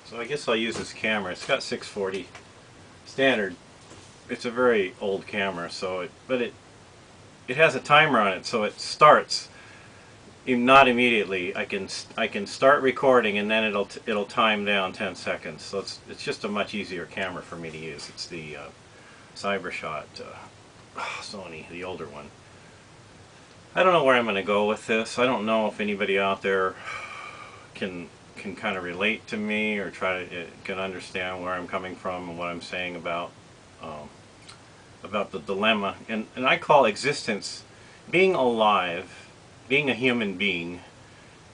So I guess I'll use this camera. It's got 640 standard. It's a very old camera, so it has a timer on it, so it starts not immediately. I can start recording and then it'll time down 10 seconds. So it's just a much easier camera for me to use. It's the Cybershot Sony, the older one. I don't know where I'm going to go with this. I don't know if anybody out there can kind of relate to me or can understand where I'm coming from and what I'm saying about the dilemma. And I call existence, being alive, being a human being,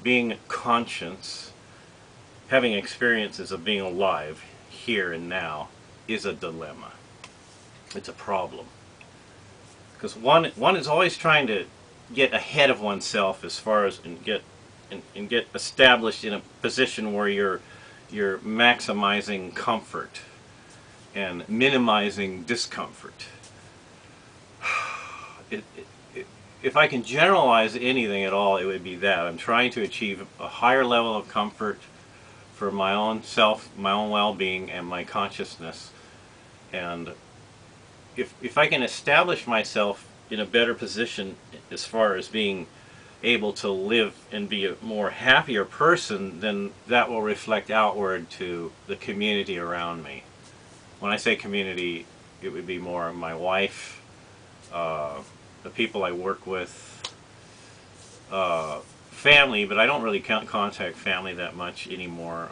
being conscious, having experiences of being alive here and now is a dilemma. It's a problem. Because one is always trying to get ahead of oneself as far as and get established in a position where you're maximizing comfort and minimizing discomfort. If I can generalize anything at all, it would be that I'm trying to achieve a higher level of comfort for my own self, my own well-being, and my consciousness. And if I can establish myself in a better position as far as being able to live and be a more happier person, then that will reflect outward to the community around me. When I say community, it would be more my wife, the people I work with, family, but I don't really contact family that much anymore.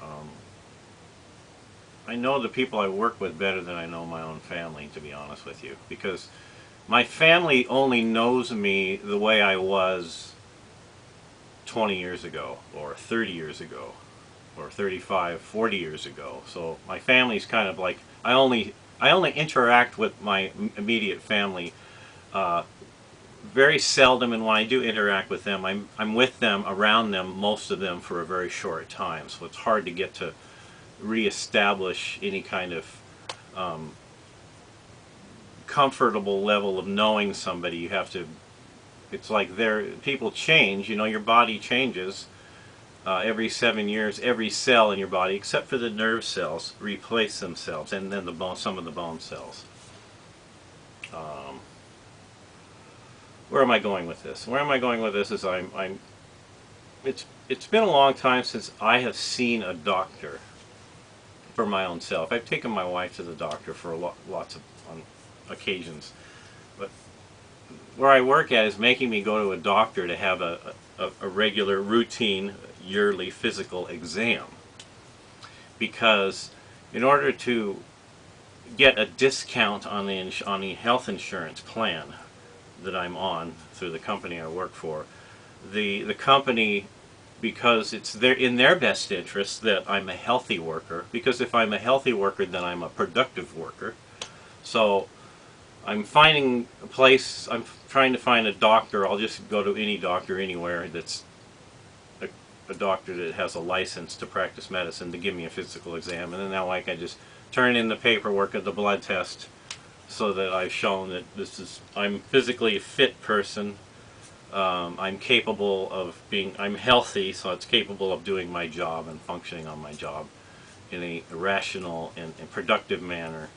I know the people I work with better than I know my own family, to be honest with you, because my family only knows me the way I was 20 years ago, or 30 years ago, or 35, 40 years ago. So my family's kind of like, I only interact with my immediate family very seldom, and when I do interact with them, I'm with them, around them, most of them for a very short time. So it's hard to get to reestablish any kind of comfortable level of knowing somebody. You have to, it's like people change, you know, your body changes every 7 years. Every cell in your body, except for the nerve cells, replace themselves, and then some of the bone cells. Where am I going with this? Where am I going with this is it's been a long time since I have seen a doctor for my own self. I've taken my wife to the doctor for lots of occasions, but where I work at is making me go to a doctor to have a regular, routine, yearly physical exam, because in order to get a discount on the health insurance plan that I'm on through the company I work for, the company, because it's in their best interest that I'm a healthy worker, because if I'm a healthy worker, then I'm a productive worker. So I'm finding a place, I'm trying to find a doctor. I'll just go to any doctor anywhere that's a doctor that has a license to practice medicine to give me a physical exam, and then that way I can just turn in the paperwork of the blood test so that I've shown that I'm physically a fit person. I'm capable of I'm healthy, so it's capable of doing my job and functioning on my job in a rational and productive manner,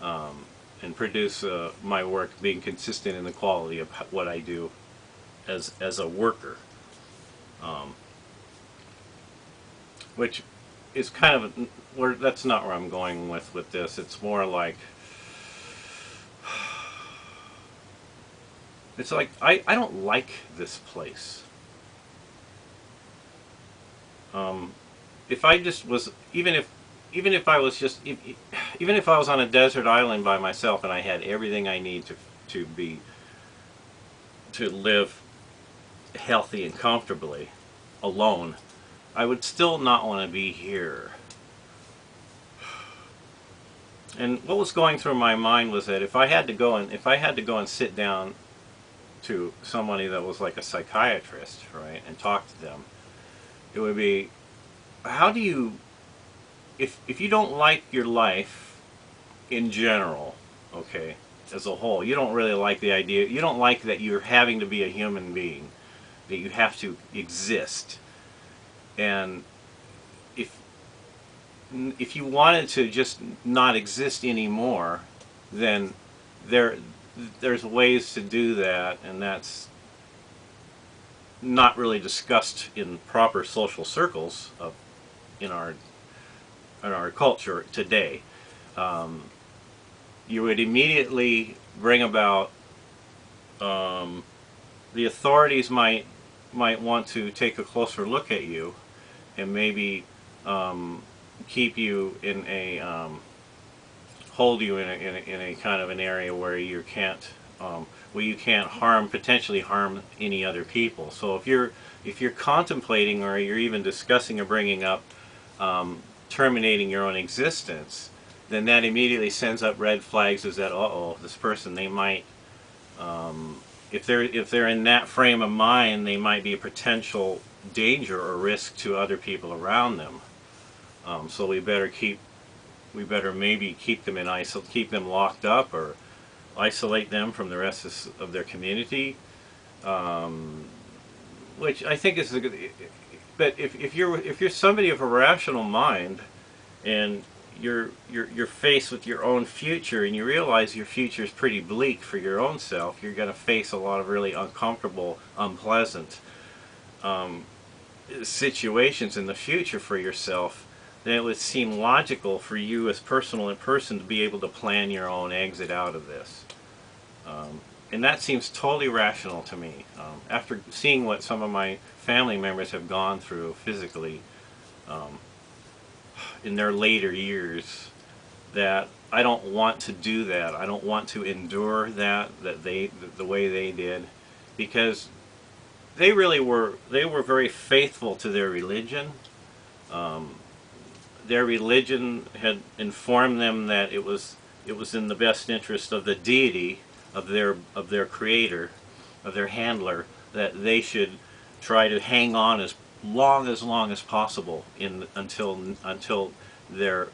and produce my work being consistent in the quality of what I do as a worker, which is kind of that's not where I'm going with this. It's more like, it's like I don't like this place. If I just was, even if I was just, even if I was on a desert island by myself and I had everything I need to live healthy and comfortably alone, I would still not want to be here. And what was going through my mind was that if I had to go and sit down to somebody that was like a psychiatrist, right, and talk to them, it would be, how do you, if you don't like your life in general, okay, as a whole, you don't really like the idea, you don't like that you're having to be a human being, that you have to exist, and if you wanted to just not exist anymore, then there there's ways to do that, and that's not really discussed in proper social circles of in our culture today. Um, you would immediately bring about the authorities might want to take a closer look at you and maybe keep you in a hold you in a kind of an area where you can't potentially harm any other people. So if you're contemplating or you're even discussing or bringing up terminating your own existence, then that immediately sends up red flags. Is that this person, they might if they're in that frame of mind, they might be a potential danger or risk to other people around them. So we better maybe keep them keep them locked up or isolate them from the rest of their community, which I think is a good. But if you're somebody of a rational mind and you're faced with your own future and you realize your future is pretty bleak for your own self, you're going to face a lot of really uncomfortable, unpleasant situations in the future for yourself, then it would seem logical for you as personal in person to be able to plan your own exit out of this. And that seems totally rational to me. After seeing what some of my family members have gone through physically in their later years, that I don't want to do that. I don't want to endure the way they did, because they were very faithful to their religion. Their religion had informed them that it was in the best interest of the deity, of their creator, of their handler, that they should try to hang on as long as possible until their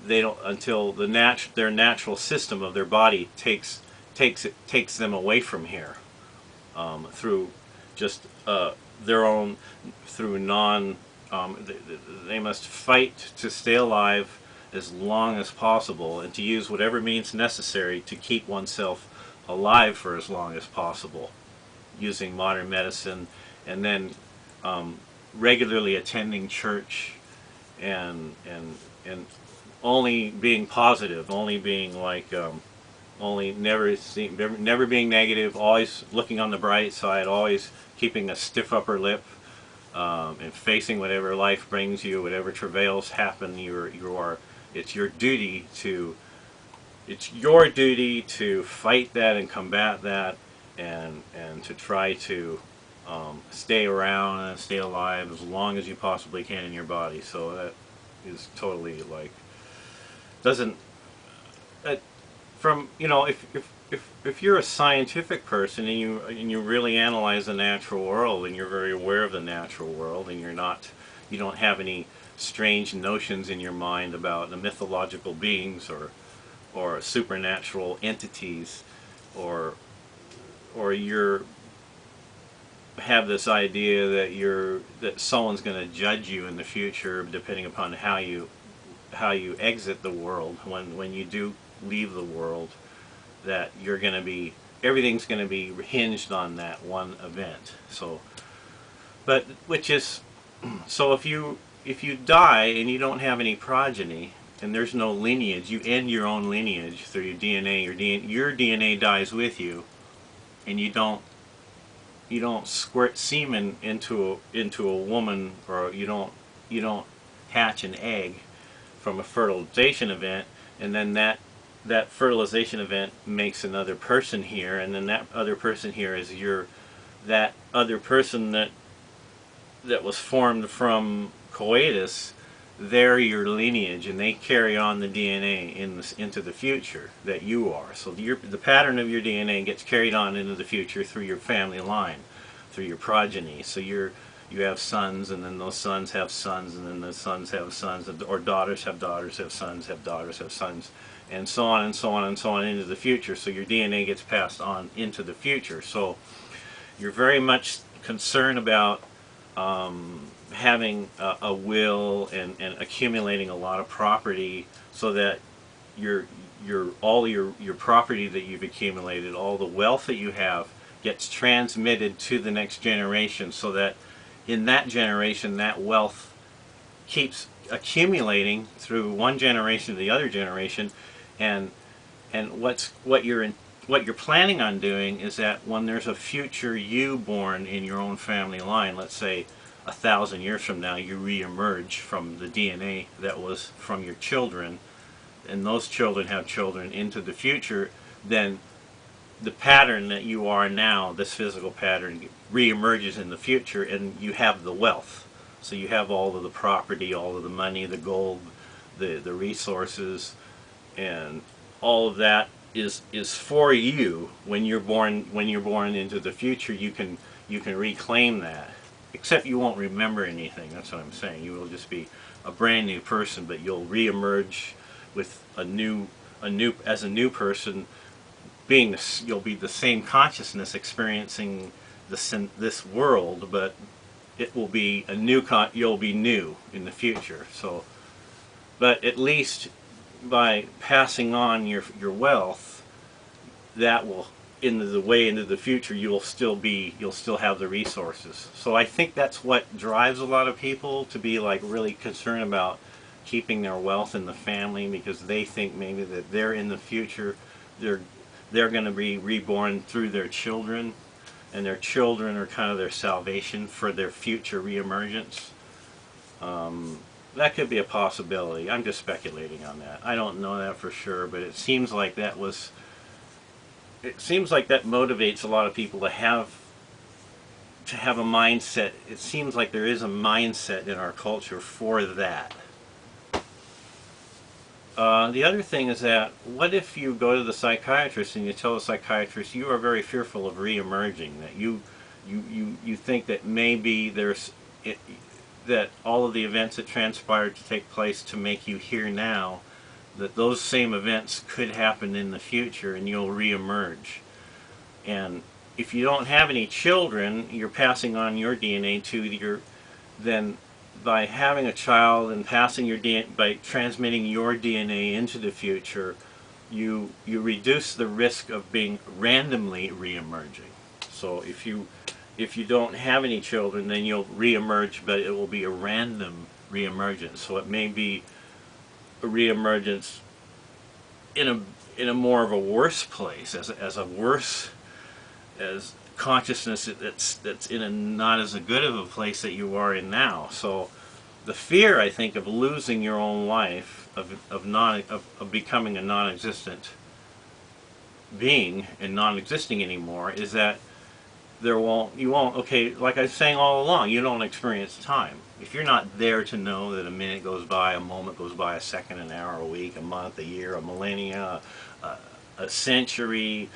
their natural system of their body takes them away from here, through just their own through non they must fight to stay alive as long as possible and to use whatever means necessary to keep oneself alive for as long as possible, using modern medicine, and then regularly attending church, and only being positive, only being like only never being negative, always looking on the bright side, always keeping a stiff upper lip, and facing whatever life brings you, whatever travails happen. It's your duty to fight that and combat that, and to try to stay around and stay alive as long as you possibly can in your body. So that is totally like doesn't that from if you're a scientific person and you really analyze the natural world and you're very aware of the natural world and you don't have any strange notions in your mind about the mythological beings or supernatural entities, or you're have this idea that someone's going to judge you in the future depending upon how you exit the world when you do leave the world, that you're going to be everything's going to be hinged on that one event. So so if you die and you don't have any progeny and there's no lineage, you end your own lineage through your DNA. Your DNA dies with you, and you don't squirt semen into a woman, or you don't hatch an egg from a fertilization event, and then that fertilization event makes another person here, and then that other person here is that other person that was formed from coitus. They're your lineage, and they carry on the DNA into the future that you are. So the pattern of your DNA gets carried on into the future through your family line, through your progeny. So you have sons, and then those sons have sons, and then the sons have sons, or daughters have daughters, have sons, have daughters, have sons, and so on and so on and so on into the future. So your DNA gets passed on into the future. So you're very much concerned about having a will and accumulating a lot of property so that all your property that you've accumulated, all the wealth that you have, gets transmitted to the next generation, so that in that generation that wealth keeps accumulating through one generation to the other generation. And what you're planning on doing is that when there's a future you born in your own family line, let's say 1,000 years from now, you re-emerge from the DNA that was from your children, and those children have children into the future, then the pattern that you are now, this physical pattern, re-emerges in the future, and you have the wealth. So you have all of the property, all of the money, the gold, the resources, and all of that is for you when you're born. When you're born into the future, you can reclaim that. Except you won't remember anything. That's what I'm saying. You will just be a brand new person, but you'll reemerge with as a new person. You'll be the same consciousness experiencing this world, but it will be you'll be new in the future. So, but at least by passing on your wealth, that will into the future, you'll still have the resources. So I think that's what drives a lot of people to be like really concerned about keeping their wealth in the family, because they think maybe that they're in the future, they're going to be reborn through their children, and their children are kind of their salvation for their future reemergence. That could be a possibility. I'm just speculating on that. I don't know that for sure, but it seems like that motivates a lot of people to have a mindset. It seems like there is a mindset in our culture for that. The other thing is that, what if you go to the psychiatrist and you tell the psychiatrist you are very fearful of re-emerging, that you think that maybe that all of the events that transpired to take place to make you here now, that those same events could happen in the future and you'll re-emerge. And if you don't have any children, you're passing on your DNA then by having a child and passing your DNA, by transmitting your DNA into the future, you reduce the risk of being randomly re-emerging. So if you don't have any children, then you'll re-emerge, but it will be a random re-emergence. So it may be a re-emergence in a more of a worse place, as consciousness that's in a not as good of a place that you are in now. So the fear, I think, of losing your own life, of becoming a non-existent being and non-existing anymore, is that you won't, okay, like I was saying all along, you don't experience time. If you're not there to know that a minute goes by, a moment goes by, a second, an hour, a week, a month, a year, a millennia, a century,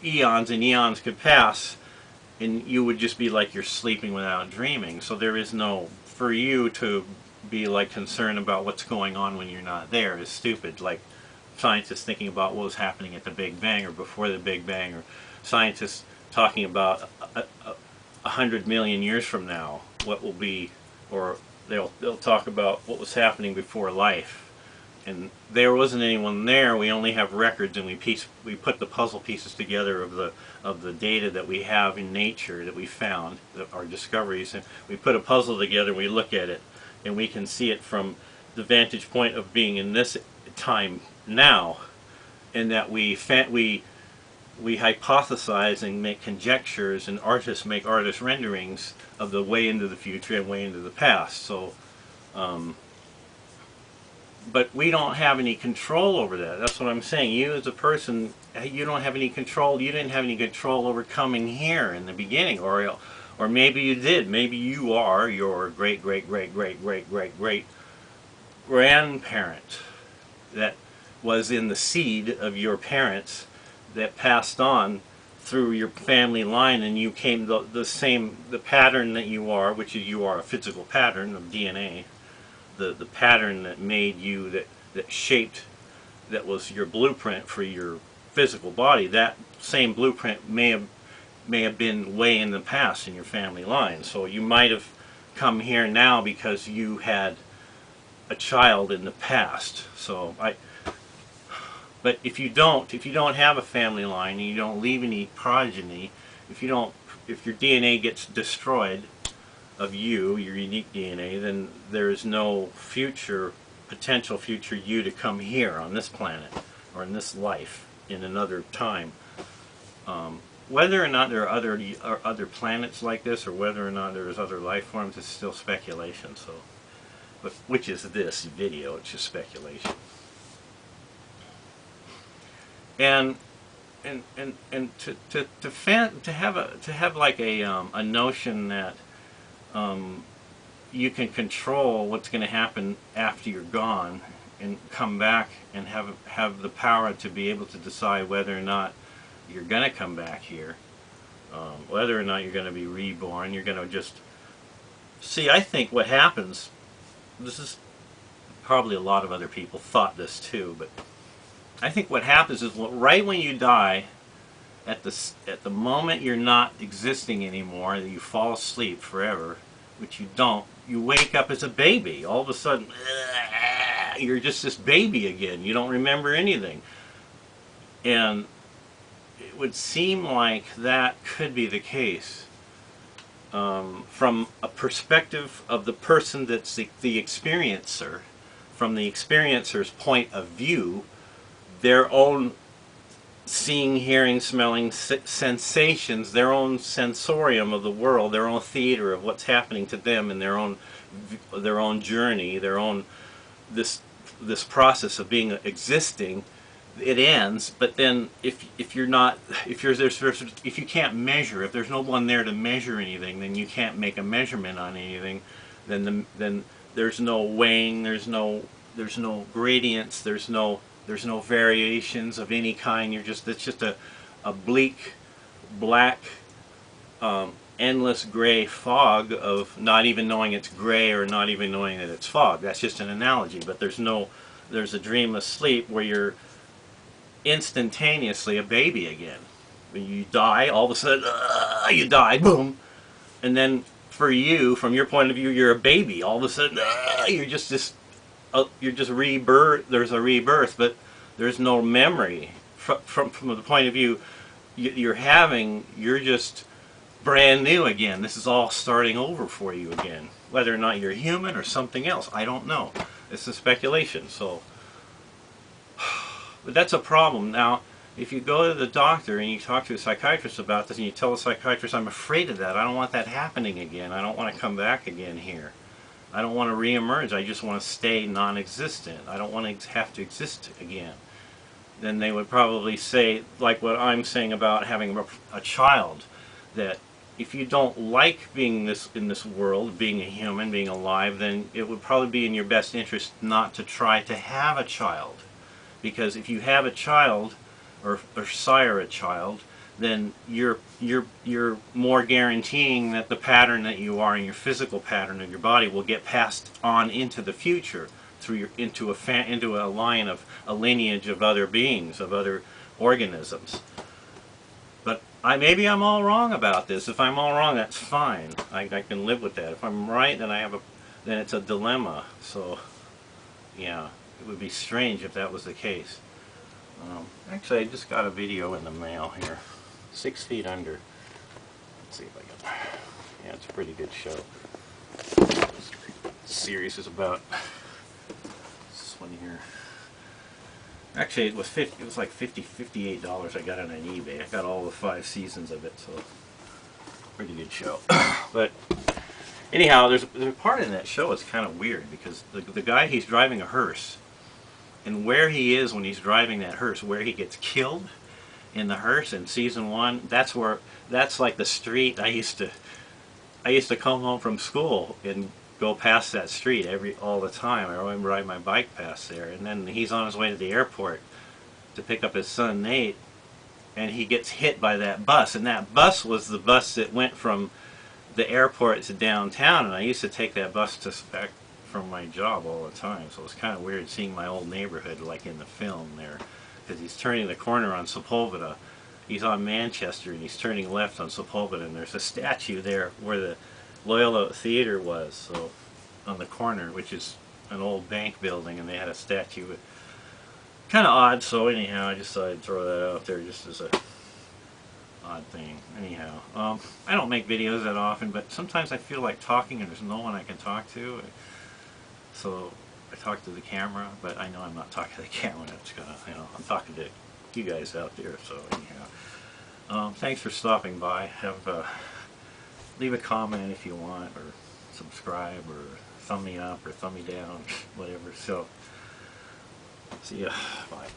eons and eons could pass, and you would just be like you're sleeping without dreaming. So there is no, for you to be like concerned about what's going on when you're not there is stupid. Like scientists thinking about what was happening at the Big Bang or before the Big Bang, or scientists talking about 100 million years from now what will be, or they'll talk about what was happening before life. And there wasn't anyone there. We only have records, and we put the puzzle pieces together of the data that we have in nature that we found, our discoveries, and we put a puzzle together. We look at it, and we can see it from the vantage point of being in this time now, and that we hypothesize and make conjectures, and artists make artist renderings of the way into the future and way into the past. So. But we don't have any control over that. That's what I'm saying. You as a person, you don't have any control. You didn't have any control over coming here in the beginning, or maybe you did. Maybe you are your great great great great great great great grandparent that was in the seed of your parents that passed on through your family line, and you came the pattern that you are, which is you are a physical pattern of DNA. The pattern that made you, that shaped, that was your blueprint for your physical body, that same blueprint may have may have been way in the past in your family line. So you might have come here now because you had a child in the past. But if you don't have a family line and you don't leave any progeny, if your DNA gets destroyed of you, your unique DNA, then there is no potential future you to come here on this planet or in this life in another time. Whether or not there are other planets like this, or whether or not there's other life forms, is still speculation. So, which is this video? It's just speculation. And to have like a notion that you can control what's going to happen after you're gone, and come back and have the power to be able to decide whether or not you're going to come back here, whether or not you're going to be reborn. You're going to just see. I think what happens. This is probably a lot of other people thought this too, but I think what happens is right when you die, at the moment you're not existing anymore, that you fall asleep forever, which you don't, you wake up as a baby. All of a sudden, you're just this baby again. You don't remember anything. And it would seem like that could be the case. From a perspective of the person that's the experiencer, from the experiencer's point of view, their own seeing, hearing, smelling sensations, their own sensorium of the world, their own theater of what's happening to them in their own journey, their own this process of being existing. It ends, but then if you can't measure, if there's no one there to measure anything, then you can't make a measurement on anything. Then there's no weighing, there's no gradients, there's no variations of any kind. It's just a bleak, black, endless gray fog of not even knowing it's gray or not even knowing that it's fog. That's just an analogy, but there's a dreamless sleep where you're instantaneously a baby again. When you die, all of a sudden, you die, boom, and then for you, from your point of view, you're a baby. All of a sudden, you're just rebirth. There's a rebirth, but there's no memory from the point of view you're just brand new again. This is all starting over for you again. Whether or not you're human or something else, I don't know. It's a speculation. So. But that's a problem. Now, if you go to the doctor and you talk to a psychiatrist about this and you tell the psychiatrist, I'm afraid of that, I don't want that happening again, I don't want to come back again here, I don't want to re-emerge, I just want to stay non-existent, I don't want to have to exist again, then they would probably say, like what I'm saying about having a child, that if you don't like being in this world, being a human, being alive, then it would probably be in your best interest not to try to have a child. Because if you have a child, or sire a child, then you're more guaranteeing that the pattern that you are in your physical pattern of your body will get passed on into the future through into a line of a lineage of other beings, of other organisms. But maybe I'm all wrong about this. If I'm all wrong, that's fine. I can live with that. If I'm right, then then it's a dilemma. So, yeah. It would be strange if that was the case. Actually, I just got a video in the mail here. 6 Feet Under. Let's see if I can. Yeah, it's a pretty good show. This series is about this one here. Actually, it was like $58 I got it on eBay. I got all the 5 seasons of it, so pretty good show. But anyhow, there's a part in that show that's kind of weird because the guy, he's driving a hearse. And where he is when he's driving that hearse, where he gets killed in the hearse in season 1, that's like the street I used to come home from school and go past that street all the time. I remember riding my bike past there, and then he's on his way to the airport to pick up his son Nate, and he gets hit by that bus, and that bus was the bus that went from the airport to downtown, and I used to take that bus back from my job all the time, so it's kind of weird seeing my old neighborhood like in the film there, because he's turning the corner on Sepulveda, he's on Manchester and he's turning left on Sepulveda, and there's a statue there where the Loyola Theater was, so on the corner, which is an old bank building, and they had a statue. Kind of odd, so anyhow, I just thought I'd throw that out there just as a odd thing. Anyhow, I don't make videos that often, but sometimes I feel like talking and there's no one I can talk to, so I talk to the camera, but I know I'm not talking to the camera. That's gonna, I'm talking to you guys out there. So anyhow, thanks for stopping by. Leave a comment if you want, or subscribe, or thumb me up, or thumb me down, whatever. So, see ya. Bye.